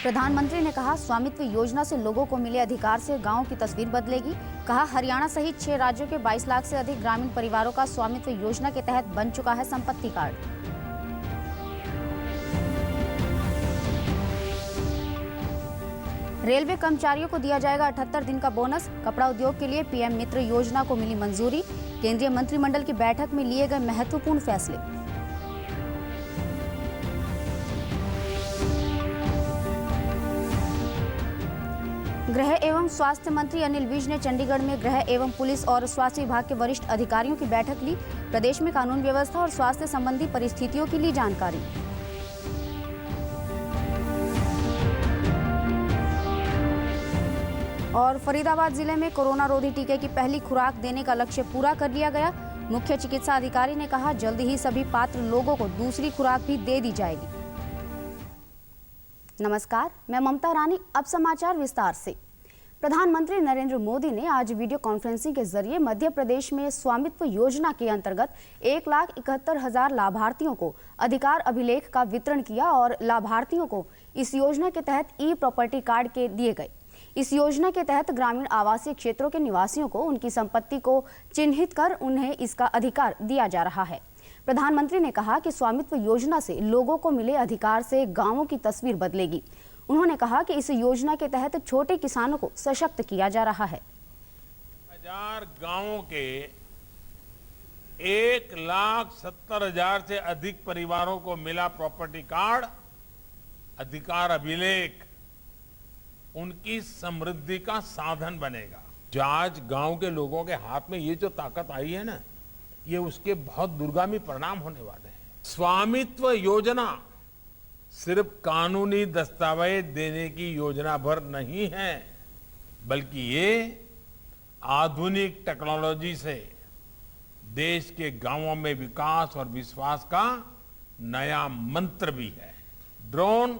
प्रधानमंत्री ने कहा, स्वामित्व योजना से लोगों को मिले अधिकार से गांव की तस्वीर बदलेगी। कहा, हरियाणा सहित 6 राज्यों के 22 लाख से अधिक ग्रामीण परिवारों का स्वामित्व योजना के तहत बन चुका है संपत्ति कार्ड। रेलवे कर्मचारियों को दिया जाएगा 78 दिन का बोनस। कपड़ा उद्योग के लिए पीएम मित्र योजना को मिली मंजूरी। केंद्रीय मंत्रिमंडल की बैठक में लिए गए महत्वपूर्ण फैसले। गृह एवं स्वास्थ्य मंत्री अनिल विज ने चंडीगढ़ में गृह एवं पुलिस और स्वास्थ्य विभाग के वरिष्ठ अधिकारियों की बैठक ली। प्रदेश में कानून व्यवस्था और स्वास्थ्य संबंधी परिस्थितियों की ली जानकारी। और फरीदाबाद जिले में कोरोना रोधी टीके की पहली खुराक देने का लक्ष्य पूरा कर लिया गया। मुख्य चिकित्सा अधिकारी ने कहा, जल्द ही सभी पात्र लोगों को दूसरी खुराक भी दे दी जाएगी। नमस्कार, मैं ममता रानी। अब समाचार विस्तार से। प्रधानमंत्री नरेंद्र मोदी ने आज वीडियो कॉन्फ्रेंसिंग के जरिए मध्य प्रदेश में स्वामित्व योजना के अंतर्गत 1,71,000 लाभार्थियों को अधिकार अभिलेख का वितरण किया और लाभार्थियों को इस योजना के तहत ई प्रॉपर्टी कार्ड के दिए गए। इस योजना के तहत ग्रामीण आवासीय क्षेत्रों के निवासियों को उनकी संपत्ति को चिन्हित कर उन्हें इसका अधिकार दिया जा रहा है। प्रधानमंत्री ने कहा कि स्वामित्व योजना से लोगों को मिले अधिकार से गांवों की तस्वीर बदलेगी। उन्होंने कहा कि इस योजना के तहत छोटे किसानों को सशक्त किया जा रहा है। 1000 गांवों के 1,70,000 से अधिक परिवारों को मिला प्रॉपर्टी कार्ड, अधिकार अभिलेख उनकी समृद्धि का साधन बनेगा। जो आज गांव के लोगों के हाथ में ये जो ताकत आई है ना, ये उसके बहुत दूरगामी परिणाम होने वाले हैं। स्वामित्व योजना सिर्फ कानूनी दस्तावेज देने की योजना भर नहीं है, बल्कि ये आधुनिक टेक्नोलॉजी से देश के गांवों में विकास और विश्वास का नया मंत्र भी है। ड्रोन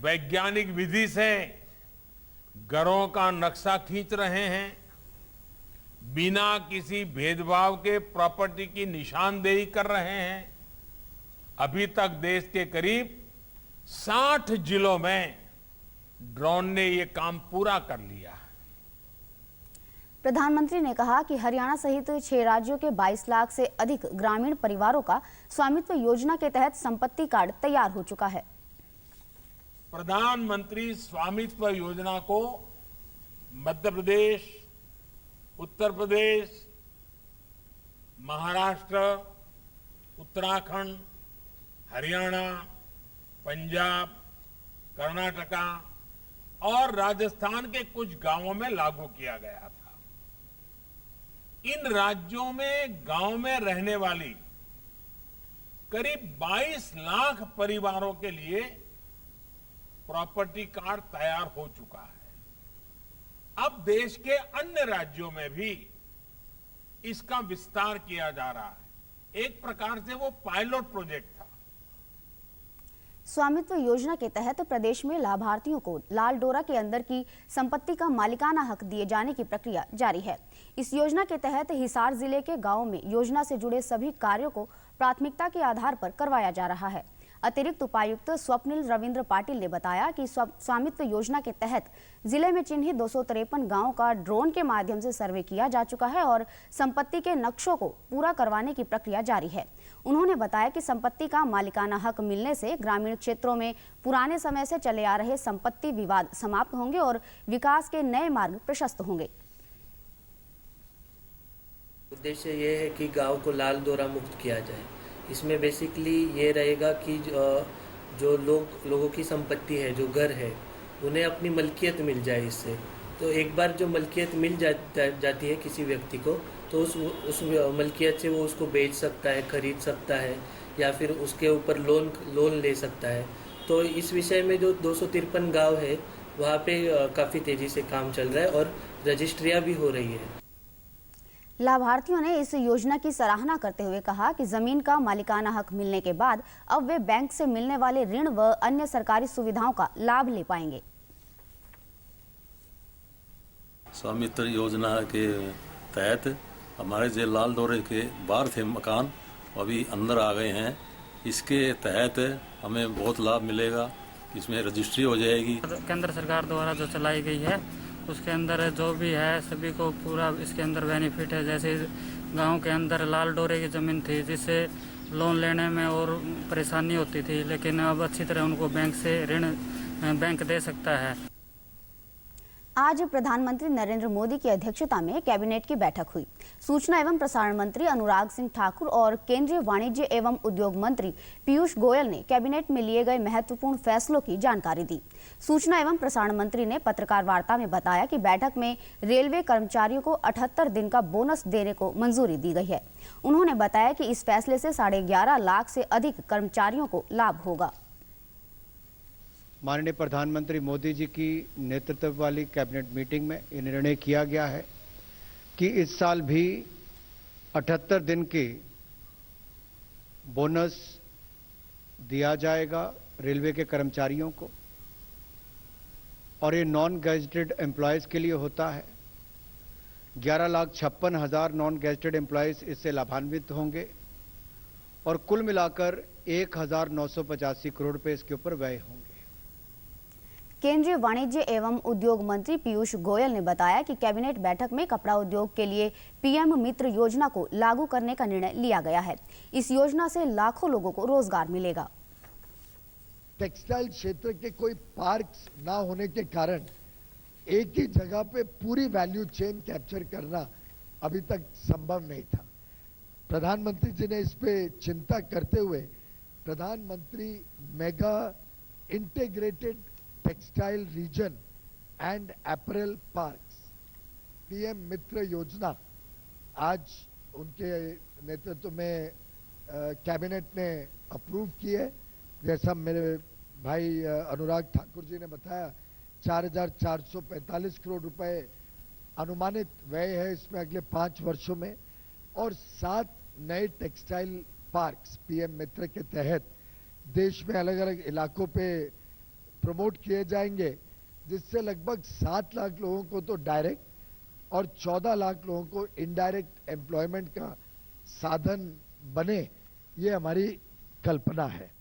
वैज्ञानिक विधि से घरों का नक्शा खींच रहे हैं। बिना किसी भेदभाव के प्रॉपर्टी की निशानदेही कर रहे हैं। अभी तक देश के करीब 60 जिलों में ड्रोन ने ये काम पूरा कर लिया है। प्रधानमंत्री ने कहा कि हरियाणा सहित 6 राज्यों के 22 लाख से अधिक ग्रामीण परिवारों का स्वामित्व योजना के तहत संपत्ति कार्ड तैयार हो चुका है। प्रधानमंत्री स्वामित्व योजना को मध्य प्रदेश, उत्तर प्रदेश, महाराष्ट्र, उत्तराखंड, हरियाणा, पंजाब, कर्नाटका और राजस्थान के कुछ गांवों में लागू किया गया था। इन राज्यों में गांव में रहने वाली करीब 22 लाख परिवारों के लिए प्रॉपर्टी कार्ड तैयार हो चुका है। अब देश के अन्य राज्यों में भी इसका विस्तार किया जा रहा है। एक प्रकार से वो पायलट प्रोजेक्ट था। स्वामित्व योजना के तहत प्रदेश में लाभार्थियों को लाल डोरा के अंदर की संपत्ति का मालिकाना हक दिए जाने की प्रक्रिया जारी है। इस योजना के तहत हिसार जिले के गांवों में योजना से जुड़े सभी कार्यों को प्राथमिकता के आधार पर करवाया जा रहा है। अतिरिक्त उपायुक्त स्वप्निल रविंद्र पाटिल ने बताया कि स्वामित्व योजना के तहत जिले में चिन्हित 253 गांवों का ड्रोन के माध्यम से सर्वे किया जा चुका है और संपत्ति के नक्शों को पूरा करवाने की प्रक्रिया जारी है। उन्होंने बताया कि संपत्ति का मालिकाना हक मिलने से ग्रामीण क्षेत्रों में पुराने समय से चले आ रहे संपत्ति विवाद समाप्त होंगे और विकास के नए मार्ग प्रशस्त होंगे। उद्देश्य ये है कि गांव को लाल डोरा मुक्त किया जाए। इसमें बेसिकली ये रहेगा कि जो लोगों की संपत्ति है, जो घर है, उन्हें अपनी मलकियत मिल जाए। इससे तो एक बार जो मलकियत मिल जाती है किसी व्यक्ति को, तो उस मलकियत से वो उसको बेच सकता है, खरीद सकता है या फिर उसके ऊपर लोन ले सकता है। तो इस विषय में जो 253 गांव है वहाँ पे काफ़ी तेज़ी से काम चल रहा है और रजिस्ट्रियाँ भी हो रही है। लाभार्थियों ने इस योजना की सराहना करते हुए कहा कि जमीन का मालिकाना हक मिलने के बाद अब वे बैंक से मिलने वाले ऋण व अन्य सरकारी सुविधाओं का लाभ ले पाएंगे। स्वामित्व योजना के तहत हमारे जो लाल डोरे के बाहर थे मकान, अभी अंदर आ गए हैं। इसके तहत हमें बहुत लाभ मिलेगा इसमें रजिस्ट्री हो जाएगी। केंद्र सरकार द्वारा जो चलाई गई है उसके अंदर जो भी है सभी को पूरा इसके अंदर बेनिफिट है। जैसे गांव के अंदर लाल डोरे की ज़मीन थी जिससे लोन लेने में और परेशानी होती थी, लेकिन अब अच्छी तरह उनको बैंक से ऋण बैंक दे सकता है। आज प्रधानमंत्री नरेंद्र मोदी की अध्यक्षता में कैबिनेट की बैठक हुई। सूचना एवं प्रसारण मंत्री अनुराग सिंह ठाकुर और केंद्रीय वाणिज्य एवं उद्योग मंत्री पीयूष गोयल ने कैबिनेट में लिए गए महत्वपूर्ण फैसलों की जानकारी दी। सूचना एवं प्रसारण मंत्री ने पत्रकार वार्ता में बताया कि बैठक में रेलवे कर्मचारियों को 78 दिन का बोनस देने को मंजूरी दी गई है। उन्होंने बताया कि इस फैसले से 11.5 लाख से अधिक कर्मचारियों को लाभ होगा। माननीय प्रधानमंत्री मोदी जी की नेतृत्व वाली कैबिनेट मीटिंग में यह निर्णय किया गया है कि इस साल भी 78 दिन की बोनस दिया जाएगा रेलवे के कर्मचारियों को, और ये नॉन गैजेटेड एम्प्लॉयज के लिए होता है। 11,56,000 नॉन गैजेटेड एम्प्लॉयज इससे लाभान्वित होंगे और कुल मिलाकर 1,985 करोड़ रुपए इसके ऊपर व्यय होंगे। केंद्रीय वाणिज्य एवं उद्योग मंत्री पीयूष गोयल ने बताया कि कैबिनेट बैठक में कपड़ा उद्योग के लिए पीएम मित्र योजना को लागू करने का निर्णय लिया गया है। इस योजना से लाखों लोगों को रोजगार मिलेगा। टेक्सटाइल क्षेत्र के कोई पार्क्स ना होने के कारण एक ही जगह पे पूरी वैल्यू चेन कैप्चर करना अभी तक संभव नहीं था। प्रधानमंत्री जी ने इस पे चिंता करते हुए प्रधानमंत्री mega integrated textile region and apparel parks PM MITRA योजना आज उनके नेतृत्व में कैबिनेट ने अप्रूव की है। जैसा मेरे भाई अनुराग ठाकुर जी ने बताया, 4,445 करोड़ रुपए अनुमानित व्यय है इसमें अगले 5 वर्षों में, और 7 नए टेक्सटाइल पार्क्स पीएम मित्र के तहत देश में अलग अलग इलाकों पे प्रमोट किए जाएंगे, जिससे लगभग 7 लाख लोगों को तो डायरेक्ट और 14 लाख लोगों को इनडायरेक्ट एम्प्लॉयमेंट का साधन बने, ये हमारी कल्पना है।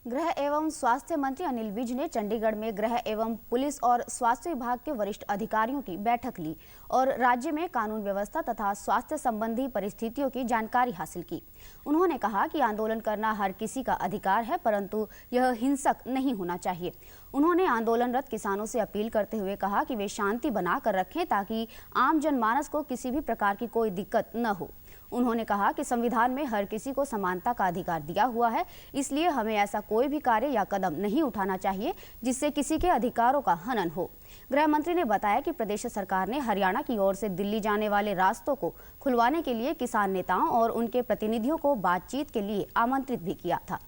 गृह एवं स्वास्थ्य मंत्री अनिल विज ने चंडीगढ़ में गृह एवं पुलिस और स्वास्थ्य विभाग के वरिष्ठ अधिकारियों की बैठक ली और राज्य में कानून व्यवस्था तथा स्वास्थ्य संबंधी परिस्थितियों की जानकारी हासिल की। उन्होंने कहा कि आंदोलन करना हर किसी का अधिकार है, परंतु यह हिंसक नहीं होना चाहिए। उन्होंने आंदोलनरत किसानों से अपील करते हुए कहा कि वे शांति बनाकर रखें ताकि आम जनमानस को किसी भी प्रकार की कोई दिक्कत न हो। उन्होंने कहा कि संविधान में हर किसी को समानता का अधिकार दिया हुआ है, इसलिए हमें ऐसा कोई भी कार्य या कदम नहीं उठाना चाहिए जिससे किसी के अधिकारों का हनन हो। गृह मंत्री ने बताया कि प्रदेश सरकार ने हरियाणा की ओर से दिल्ली जाने वाले रास्तों को खुलवाने के लिए किसान नेताओं और उनके प्रतिनिधियों को बातचीत के लिए आमंत्रित भी किया था।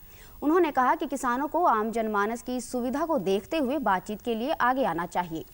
उन्होंने कहा कि किसानों को आम जनमानस की सुविधा को देखते हुए बातचीत के लिए आगे आना चाहिए।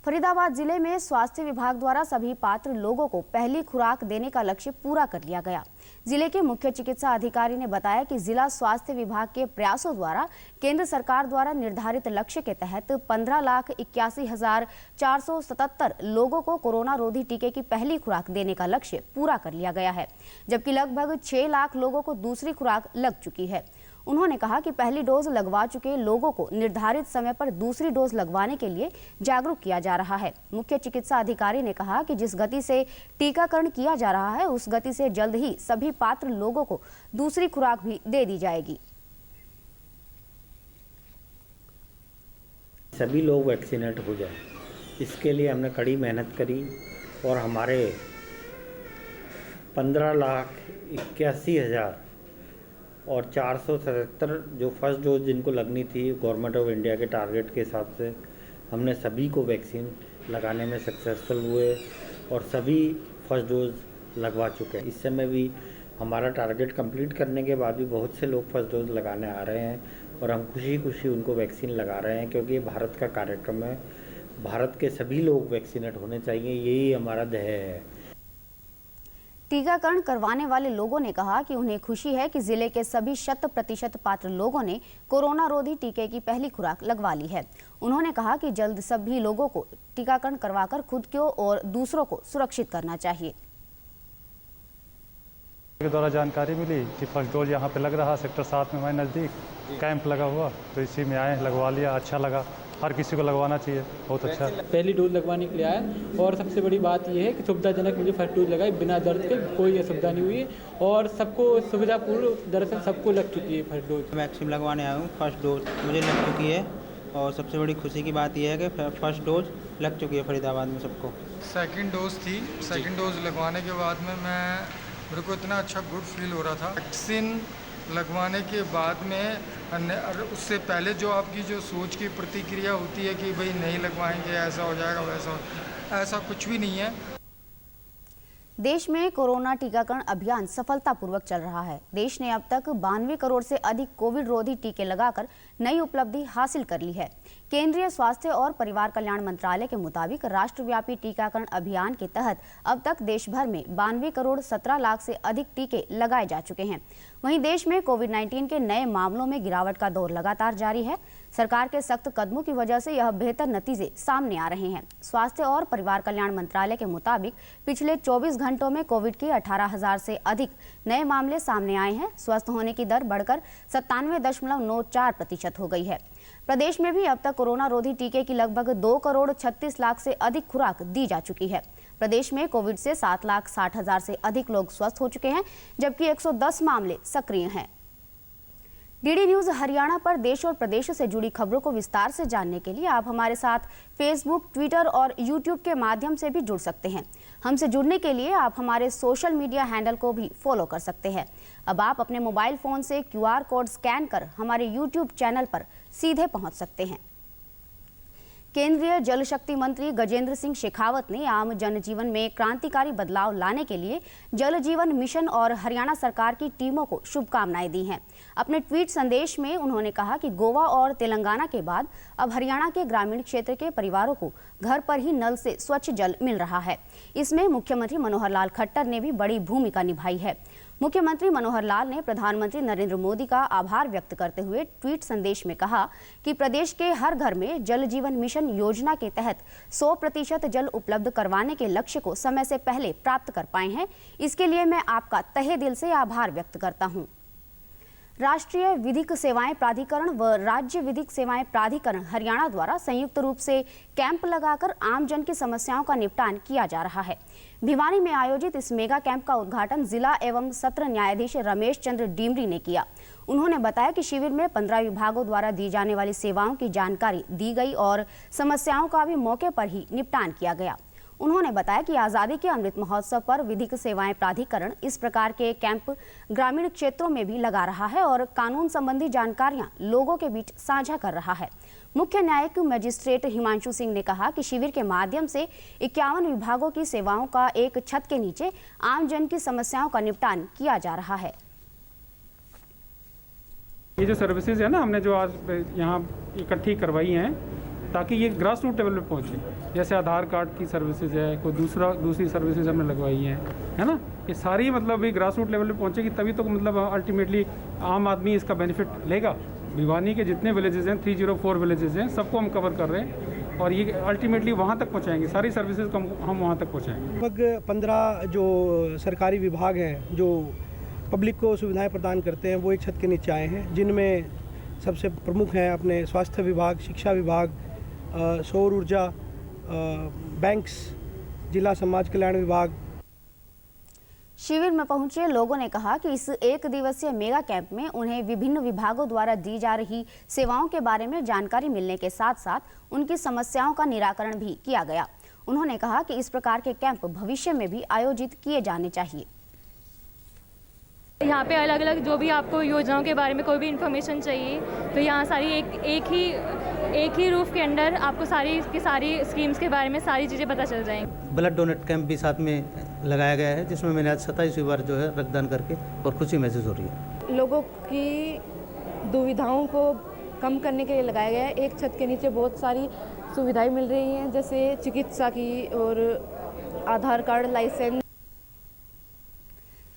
फरीदाबाद जिले में स्वास्थ्य विभाग द्वारा सभी पात्र लोगों को पहली खुराक देने का लक्ष्य पूरा कर लिया गया। जिले के मुख्य चिकित्सा अधिकारी ने बताया कि जिला स्वास्थ्य विभाग के प्रयासों द्वारा केंद्र सरकार द्वारा निर्धारित लक्ष्य के तहत 15,81,477 लोगों को कोरोना रोधी टीके की पहली खुराक देने का लक्ष्य पूरा कर लिया गया है, जबकि लगभग 6 लाख लोगों को दूसरी खुराक लग चुकी है। उन्होंने कहा कि पहली डोज लगवा चुके लोगों को निर्धारित समय पर दूसरी डोज लगवाने के लिए जागरूक किया जा रहा है। मुख्य चिकित्सा अधिकारी ने कहा कि जिस गति से टीकाकरण किया जा रहा है उस गति से जल्द ही सभी पात्र लोगों को दूसरी खुराक भी दे दी जाएगी। सभी लोग वैक्सीनेट हो जाए, इसके लिए हमने कड़ी मेहनत करी और हमारे 15,81,000 और 477 जो फर्स्ट डोज जिनको लगनी थी गवर्नमेंट ऑफ इंडिया के टारगेट के हिसाब से हमने सभी को वैक्सीन लगाने में सक्सेसफुल हुए और सभी फर्स्ट डोज लगवा चुके हैं। इस समय भी हमारा टारगेट कंप्लीट करने के बाद भी बहुत से लोग फर्स्ट डोज लगाने आ रहे हैं और हम खुशी खुशी उनको वैक्सीन लगा रहे हैं, क्योंकि ये भारत का कार्यक्रम है। भारत के सभी लोग वैक्सीनेट होने चाहिए, यही हमारा ध्येय है। टीकाकरण करवाने वाले लोगों ने कहा कि उन्हें खुशी है कि जिले के सभी 100% पात्र लोगों ने कोरोना रोधी टीके की पहली खुराक लगवा ली है। उन्होंने कहा कि जल्द सभी लोगों को टीकाकरण करवाकर खुद को और दूसरों को सुरक्षित करना चाहिए। के द्वारा जानकारी मिली कि फर्स्ट डोज यहाँ पे लग रहा सेक्टर 7 में हमारे नज़दीक, कैंप लगा हुआ तो इसी में आए, लगवा लिया, अच्छा लगा। हर किसी को लगवाना चाहिए, बहुत अच्छा। पहली डोज लगवाने के लिए आया और सबसे बड़ी बात यह है कि सुविधाजनक मुझे फर्स्ट डोज लगाई, बिना दर्द के कोई असुविधा नहीं हुई और सबको सुविधापूर्ण, दरअसल सबको लग चुकी है फर्स्ट डोज। वैक्सीन लगवाने आया हूँ, फर्स्ट डोज मुझे लग चुकी है और सबसे बड़ी खुशी की बात यह है कि फर्स्ट डोज लग चुकी है फरीदाबाद में सबको। सेकंड डोज थी, सेकंड डोज लगवाने के बाद में मेरे को इतना अच्छा गुड फील हो रहा था। वैक्सीन लगवाने के बाद में उससे पहले जो आपकी जो सोच की प्रतिक्रिया होती है कि भाई नहीं लगवाएंगे, ऐसा हो जाएगा, वैसा, ऐसा कुछ भी नहीं है। देश में कोरोना टीकाकरण अभियान सफलतापूर्वक चल रहा है। देश ने अब तक 92 करोड़ से अधिक कोविड रोधी टीके लगाकर नई उपलब्धि हासिल कर ली है। केंद्रीय स्वास्थ्य और परिवार कल्याण मंत्रालय के मुताबिक राष्ट्रव्यापी टीकाकरण अभियान के तहत अब तक देश भर में 92 करोड़ 17 लाख से अधिक टीके लगाए जा चुके हैं। वहीं देश में कोविड-19 के नए मामलों में गिरावट का दौर लगातार जारी है। सरकार के सख्त कदमों की वजह से यह बेहतर नतीजे सामने आ रहे हैं। स्वास्थ्य और परिवार कल्याण मंत्रालय के मुताबिक पिछले 24 घंटों में कोविड के 18,000 से अधिक नए मामले सामने आए हैं। स्वस्थ होने की दर बढ़कर 97.94% हो गई है। प्रदेश में भी अब तक कोरोना रोधी टीके की लगभग 2 करोड़ 36 लाख से अधिक खुराक दी जा चुकी है। प्रदेश में कोविड से 7,60,000 से अधिक लोग स्वस्थ हो चुके हैं, जबकि 110 मामले सक्रिय हैं। डीडी न्यूज हरियाणा पर देश और प्रदेश से जुड़ी खबरों को विस्तार से जानने के लिए आप हमारे साथ फेसबुक, ट्विटर और यूट्यूब के माध्यम से भी जुड़ सकते हैं। हमसे जुड़ने के लिए आप हमारे सोशल मीडिया हैंडल को भी फॉलो कर सकते हैं। अब आप अपने मोबाइल फोन से QR कोड स्कैन कर हमारे यूट्यूब चैनल पर सीधे पहुंच सकते हैं। केंद्रीय जल शक्ति मंत्री गजेंद्र सिंह शेखावत ने आम जनजीवन में क्रांतिकारी बदलाव लाने के लिए जल जीवन मिशन और हरियाणा सरकार की टीमों को शुभकामनाएं दी हैं। अपने ट्वीट संदेश में उन्होंने कहा कि गोवा और तेलंगाना के बाद अब हरियाणा के ग्रामीण क्षेत्र के परिवारों को घर पर ही नल से स्वच्छ जल मिल रहा है। इसमें मुख्यमंत्री मनोहर लाल खट्टर ने भी बड़ी भूमिका निभाई है। मुख्यमंत्री मनोहर लाल ने प्रधानमंत्री नरेंद्र मोदी का आभार व्यक्त करते हुए ट्वीट संदेश में कहा कि प्रदेश के हर घर में जल जीवन मिशन योजना के तहत 100% जल उपलब्ध करवाने के लक्ष्य को समय से पहले प्राप्त कर पाए हैं। इसके लिए मैं आपका तहे दिल से आभार व्यक्त करता हूं। राष्ट्रीय विधिक सेवाएं प्राधिकरण व राज्य विधिक सेवाएं प्राधिकरण हरियाणा द्वारा संयुक्त रूप से कैंप लगाकर आमजन की समस्याओं का निपटान किया जा रहा है। भिवानी में आयोजित इस मेगा कैंप का उद्घाटन जिला एवं सत्र न्यायाधीश रमेश चंद्र डीमरी ने किया। उन्होंने बताया कि शिविर में 15 विभागों द्वारा दी जाने वाली सेवाओं की जानकारी दी गई और समस्याओं का भी मौके पर ही निपटान किया गया। उन्होंने बताया कि आज़ादी के अमृत महोत्सव पर विधिक सेवाएं प्राधिकरण इस प्रकार के कैंप ग्रामीण क्षेत्रों में भी लगा रहा है और कानून संबंधी जानकारियां लोगों के बीच साझा कर रहा है। मुख्य न्यायिक मजिस्ट्रेट हिमांशु सिंह ने कहा कि शिविर के माध्यम से 51 विभागों की सेवाओं का एक छत के नीचे आमजन की समस्याओं का निपटान किया जा रहा है। ये जो सर्विसेज है ना, हमने जो आज यहाँ इकट्ठी करवाई हैं ताकि ये ग्रास रूट लेवल पे पहुँचे। जैसे आधार कार्ड की सर्विसेज है, कोई दूसरी सर्विसेज हमने लगवाई हैं, है ना। ये सारी मतलब ये ग्रास रूट लेवल पे पहुँचेगी तभी तो मतलब अल्टीमेटली आम आदमी इसका बेनिफिट लेगा। भिवानी के जितने विलेजेस हैं, 304 विलेजेस हैं, सबको हम कवर कर रहे हैं और ये अल्टीमेटली वहाँ तक पहुँचाएंगे। सारी सर्विसेज को हम वहाँ तक पहुँचाएंगे। लगभग 15 जो सरकारी विभाग हैं जो पब्लिक को सुविधाएं प्रदान करते हैं वो एक छत के नीचे आए हैं, जिनमें सबसे प्रमुख हैं अपने स्वास्थ्य विभाग, शिक्षा विभाग, सौर ऊर्जा, बैंक्स, जिला समाज कल्याण विभाग। शिविर में पहुंचे लोगों ने कहा कि इस एक दिवसीय मेगा कैंप में उन्हें विभिन्न विभागों द्वारा दी जा रही सेवाओं के बारे में जानकारी मिलने के साथ साथ उनकी समस्याओं का निराकरण भी किया गया। उन्होंने कहा कि इस प्रकार के कैंप भविष्य में भी आयोजित किए जाने चाहिए। यहाँ पे अलग अलग जो भी आपको योजनाओं के बारे में कोई भी इन्फॉर्मेशन चाहिए तो यहाँ सारी एक ही रूफ के अंडर आपको सारी स्कीम्स के बारे में सारी चीज़ें पता चल जाएंगी। ब्लड डोनेट कैंप भी साथ में लगाया गया है, जिसमें मैंने आज 27वीं बार जो है रक्तदान करके और खुशी महसूस हो रही है। लोगों की दुविधाओं को कम करने के लिए लगाया गया है। एक छत के नीचे बहुत सारी सुविधाएं मिल रही हैं, जैसे चिकित्सा की और आधार कार्ड, लाइसेंस।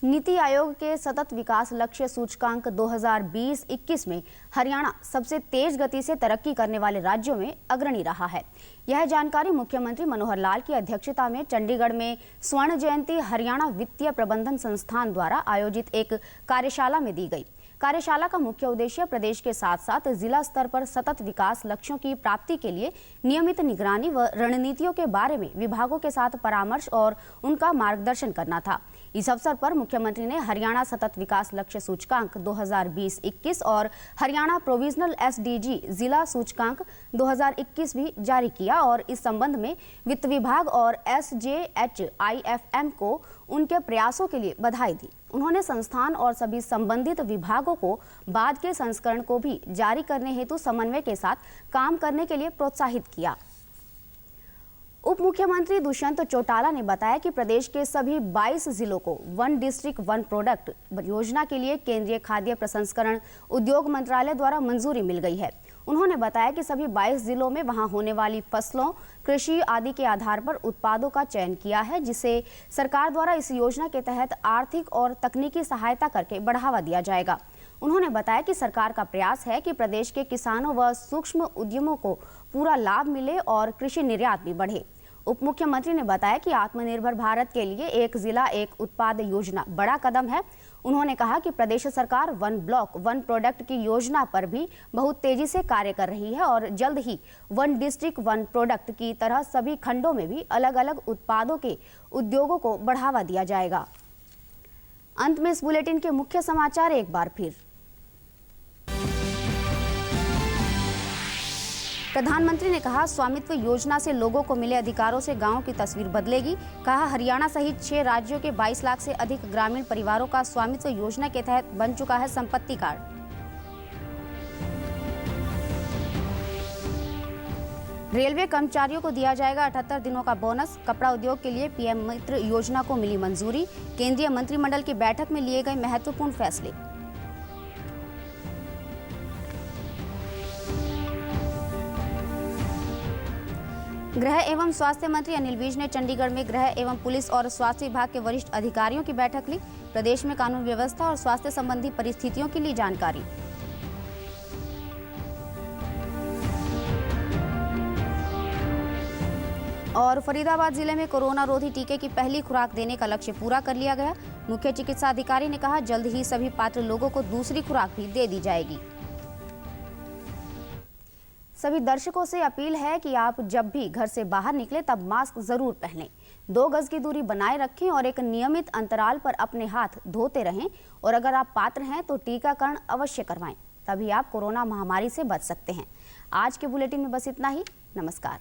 नीति आयोग के सतत विकास लक्ष्य सूचकांक 2020-21 में हरियाणा सबसे तेज गति से तरक्की करने वाले राज्यों में अग्रणी रहा है। यह जानकारी मुख्यमंत्री मनोहर लाल की अध्यक्षता में चंडीगढ़ में स्वर्ण जयंती हरियाणा वित्तीय प्रबंधन संस्थान द्वारा आयोजित एक कार्यशाला में दी गई। कार्यशाला का मुख्य उद्देश्य प्रदेश के साथ साथ जिला स्तर पर सतत विकास लक्ष्यों की प्राप्ति के लिए नियमित निगरानी व रणनीतियों के बारे में विभागों के साथ परामर्श और उनका मार्गदर्शन करना था। इस अवसर पर मुख्यमंत्री ने हरियाणा सतत विकास लक्ष्य सूचकांक 2020-21 और हरियाणा प्रोविजनल एसडीजी जिला सूचकांक 2021 भी जारी किया और इस संबंध में वित्त विभाग और SJHIFM को उनके प्रयासों के लिए बधाई दी। उन्होंने संस्थान और सभी संबंधित विभागों को बाद के संस्करण को भी जारी करने हेतु समन्वय के साथ काम करने के लिए प्रोत्साहित किया। उप मुख्यमंत्री दुष्यंत चौटाला ने बताया कि प्रदेश के सभी 22 जिलों को वन डिस्ट्रिक्ट वन प्रोडक्ट योजना के लिए केंद्रीय खाद्य प्रसंस्करण उद्योग मंत्रालय द्वारा मंजूरी मिल गई है। उन्होंने बताया कि सभी 22 जिलों में वहां होने वाली फसलों, कृषि आदि के आधार पर उत्पादों का चयन किया है, जिसे सरकार द्वारा इस योजना के तहत आर्थिक और तकनीकी सहायता करके बढ़ावा दिया जाएगा। उन्होंने बताया कि सरकार का प्रयास है कि प्रदेश के किसानों व सूक्ष्म उद्यमों को पूरा लाभ मिले और कृषि निर्यात भी बढ़े। उप मुख्यमंत्री ने बताया कि आत्मनिर्भर भारत के लिए एक जिला एक उत्पाद योजना बड़ा कदम है। उन्होंने कहा कि प्रदेश सरकार वन ब्लॉक वन प्रोडक्ट की योजना पर भी बहुत तेजी से कार्य कर रही है और जल्द ही वन डिस्ट्रिक्ट वन प्रोडक्ट की तरह सभी खंडों में भी अलग अलग उत्पादों के उद्योगों को बढ़ावा दिया जाएगा। अंत में इस बुलेटिन के मुख्य समाचार एक बार फिर। प्रधानमंत्री ने कहा, स्वामित्व योजना से लोगों को मिले अधिकारों से गांवों की तस्वीर बदलेगी। कहा, हरियाणा सहित 6 राज्यों के 22 लाख से अधिक ग्रामीण परिवारों का स्वामित्व योजना के तहत बन चुका है संपत्ति कार्ड। रेलवे कर्मचारियों को दिया जाएगा 78 दिनों का बोनस। कपड़ा उद्योग के लिए पीएम मित्र योजना को मिली मंजूरी। केंद्रीय मंत्रिमंडल की बैठक में लिए गए महत्वपूर्ण फैसले। गृह एवं स्वास्थ्य मंत्री अनिल विज ने चंडीगढ़ में गृह एवं पुलिस और स्वास्थ्य विभाग के वरिष्ठ अधिकारियों की बैठक ली। प्रदेश में कानून व्यवस्था और स्वास्थ्य संबंधी परिस्थितियों की ली जानकारी। और फरीदाबाद जिले में कोरोना रोधी टीके की पहली खुराक देने का लक्ष्य पूरा कर लिया गया। मुख्य चिकित्सा अधिकारी ने कहा, जल्द ही सभी पात्र लोगों को दूसरी खुराक भी दे दी जाएगी। सभी दर्शकों से अपील है कि आप जब भी घर से बाहर निकलें तब मास्क जरूर पहनें, 2 गज की दूरी बनाए रखें और एक नियमित अंतराल पर अपने हाथ धोते रहें और अगर आप पात्र हैं तो टीकाकरण अवश्य करवाएं, तभी आप कोरोना महामारी से बच सकते हैं। आज के बुलेटिन में बस इतना ही। नमस्कार।